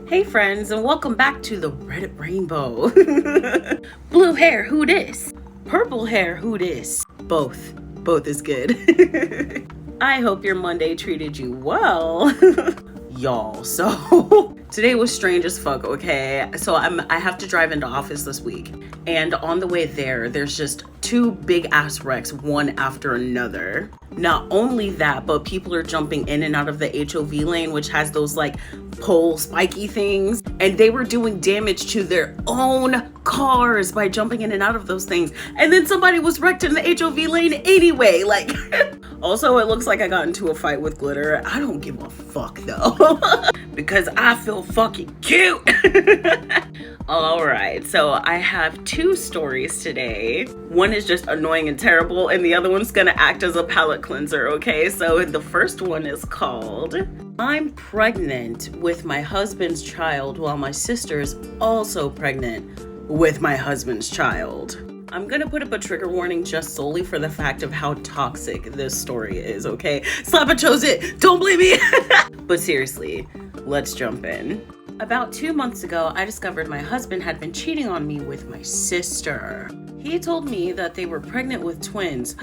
Hey friends, and welcome back to the Reddit Rainbow. Blue hair, who dis? Purple hair, who dis? Both. Both is good. I hope your Monday treated you well. Y'all, so today was strange as fuck, okay? So I have to drive into office this week. And on the way there's just two big ass wrecks, one after another. Not only that, but people are jumping in and out of the HOV lane, which has those like pole spiky things, and they were doing damage to their own cars by jumping in and out of those things. And then somebody was wrecked in the HOV lane anyway. Like, also, it looks like I got into a fight with Glitter. I don't give a fuck though, because I feel fucking cute. All right, so I have two stories today. One is just annoying and terrible, and the other one's gonna act as a palate cleanser, okay? So the first one is called, I'm pregnant with my husband's child while my sister is also pregnant with my husband's child. I'm gonna put up a trigger warning just solely for the fact of how toxic this story is, okay? Slappa chose it, don't blame me. But seriously, let's jump in. About 2 months ago, I discovered my husband had been cheating on me with my sister. He told me that they were pregnant with twins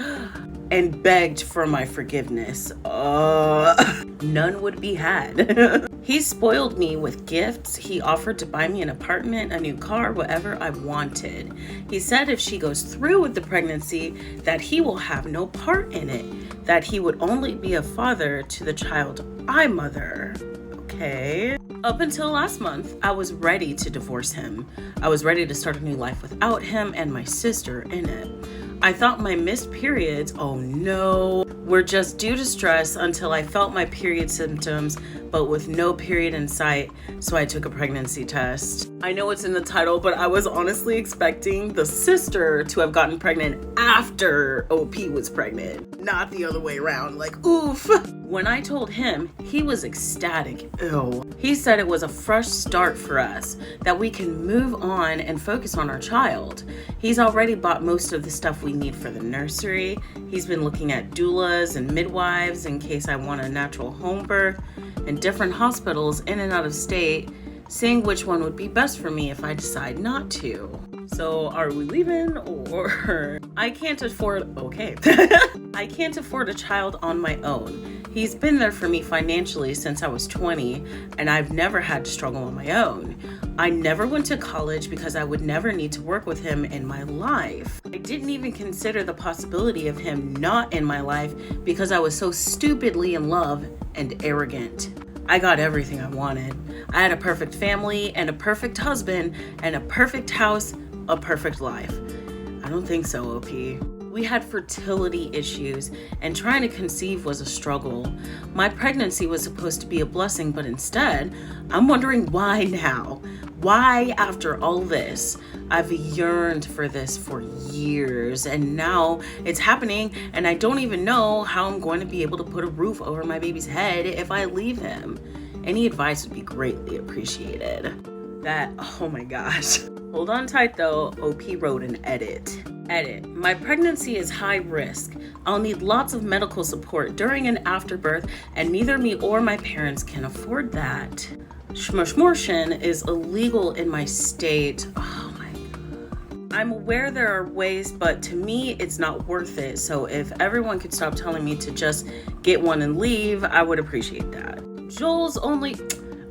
and begged for my forgiveness. None would be had. He spoiled me with gifts. He offered to buy me an apartment, a new car, whatever I wanted. He said if she goes through with the pregnancy, that he will have no part in it, that he would only be a father to the child I mother. Okay. Up until last month, I was ready to divorce him. I was ready to start a new life without him and my sister in it. I thought my missed periods, oh no, were just due to stress until I felt my period symptoms, but with no period in sight, so I took a pregnancy test. I know it's in the title, but I was honestly expecting the sister to have gotten pregnant after OP was pregnant, not the other way around, like oof. When I told him, he was ecstatic. Ew. He said it was a fresh start for us, that we can move on and focus on our child. He's already bought most of the stuff we need for the nursery. He's been looking at doulas and midwives in case I want a natural home birth, and different hospitals in and out of state, seeing which one would be best for me if I decide not to. So are we leaving or I can't afford I can't afford a child on my own. He's been there for me financially since I was 20, and I've never had to struggle on my own. I never went to college because I would never need to work with him in my life. I didn't even consider the possibility of him not in my life because I was so stupidly in love and arrogant. I got everything I wanted. I had a perfect family and a perfect husband and a perfect house, a perfect life. I don't think so, OP. We had fertility issues, and trying to conceive was a struggle. My pregnancy was supposed to be a blessing, but instead, I'm wondering why now? Why, after all this? I've yearned for this for years, and now it's happening, and I don't even know how I'm going to be able to put a roof over my baby's head if I leave him. Any advice would be greatly appreciated. Oh my gosh. Hold on tight though, OP wrote an edit. My pregnancy is high risk. I'll need lots of medical support during and after birth, and neither me or my parents can afford that. Schmortion is illegal in my state. Oh my God. I'm aware there are ways, but to me, it's not worth it. So if everyone could stop telling me to just get one and leave, I would appreciate that.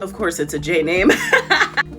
Of course it's a J name.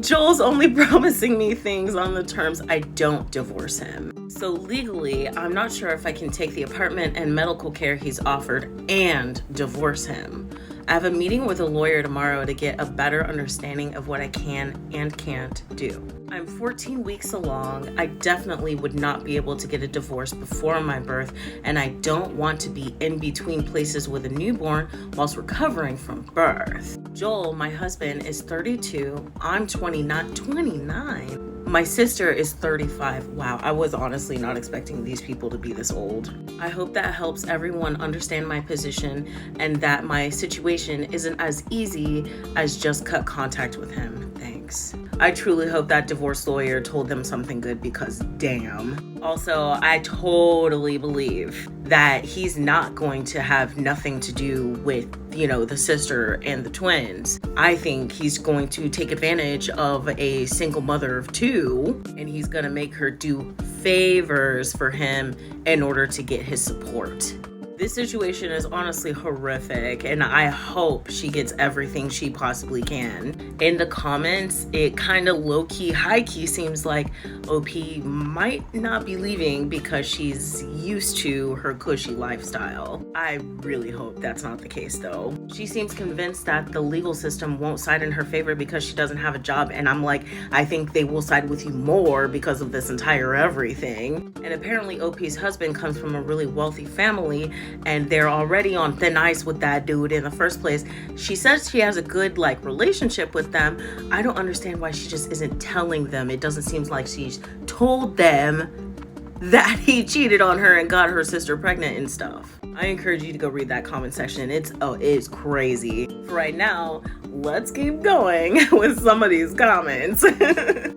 Joel's only promising me things on the terms I don't divorce him. So legally, I'm not sure if I can take the apartment and medical care he's offered and divorce him. I have a meeting with a lawyer tomorrow to get a better understanding of what I can and can't do. I'm 14 weeks along. I definitely would not be able to get a divorce before my birth, and I don't want to be in between places with a newborn whilst recovering from birth. Joel, my husband, is 32. I'm 29. My sister is 35. Wow, I was honestly not expecting these people to be this old. I hope that helps everyone understand my position and that my situation isn't as easy as just cut contact with him. Thanks. divorce. I truly hope that divorce lawyer told them something good, because damn. Also, I totally believe that he's not going to have nothing to do with, the sister and the twins. I think he's going to take advantage of a single mother of two, and he's gonna make her do favors for him in order to get his support. This situation is honestly horrific, and I hope she gets everything she possibly can. In the comments, it kind of low-key, high-key seems like OP might not be leaving because she's used to her cushy lifestyle. I really hope that's not the case, though. She seems convinced that the legal system won't side in her favor because she doesn't have a job, and I'm like, I think they will side with you more because of this entire everything. And apparently OP's husband comes from a really wealthy family, and they're already on thin ice with that dude in the first place. She says she has a good relationship with them. I don't understand why she just isn't telling them. It doesn't seem like she's told them that he cheated on her and got her sister pregnant and stuff. I encourage you to go read that comment section. It's crazy. For right now, let's keep going with some of these comments.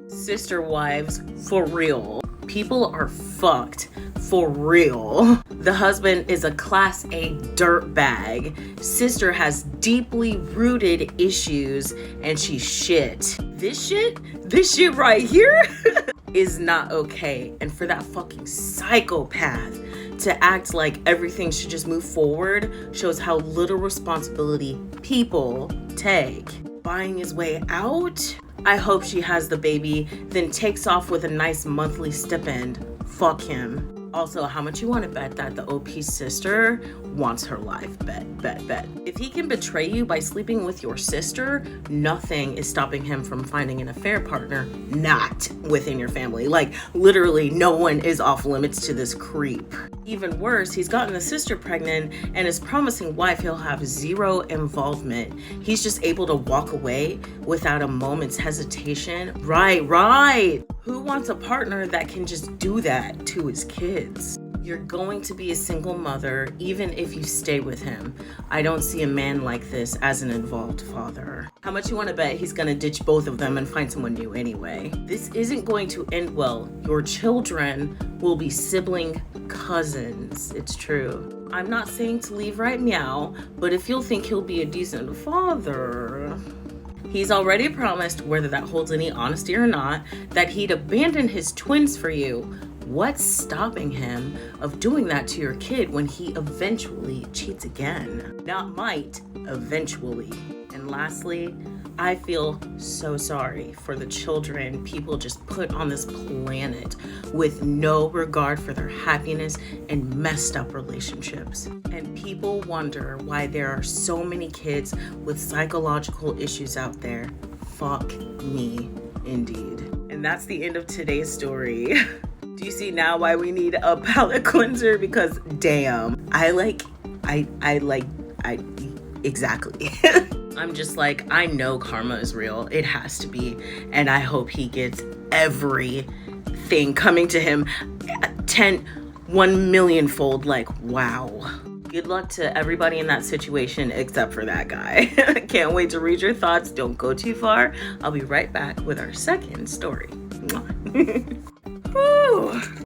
Sister wives, for real. People are fucked. For real. The husband is a class A dirtbag. Sister has deeply rooted issues, and she's shit. This shit right here is not okay. And for that fucking psychopath to act like everything should just move forward shows how little responsibility people take. Buying his way out? I hope she has the baby, then takes off with a nice monthly stipend. Fuck him. Also, how much you want to bet that the OP sister wants her life? Bet. If he can betray you by sleeping with your sister, nothing is stopping him from finding an affair partner not within your family. Literally, no one is off limits to this creep. Even worse, he's gotten the sister pregnant, and his promising wife he'll have zero involvement. He's just able to walk away without a moment's hesitation. Right. Who wants a partner that can just do that to his kids? You're going to be a single mother even if you stay with him. I don't see a man like this as an involved father. How much you want to bet he's going to ditch both of them and find someone new anyway? This isn't going to end well. Your children will be sibling cousins. It's true. I'm not saying to leave right meow, but if you'll think he'll be a decent father... He's already promised, whether that holds any honesty or not, that he'd abandon his twins for you. What's stopping him of doing that to your kid when he eventually cheats again? Not might, eventually. And lastly, I feel so sorry for the children people just put on this planet with no regard for their happiness and messed up relationships. And people wonder why there are so many kids with psychological issues out there. Fuck me, indeed. And that's the end of today's story. Do you see now why we need a palate cleanser? Because damn, exactly. I'm just I know karma is real. It has to be. And I hope he gets everything coming to him 1 million fold. Wow. Good luck to everybody in that situation except for that guy. Can't wait to read your thoughts. Don't go too far. I'll be right back with our second story. Woo.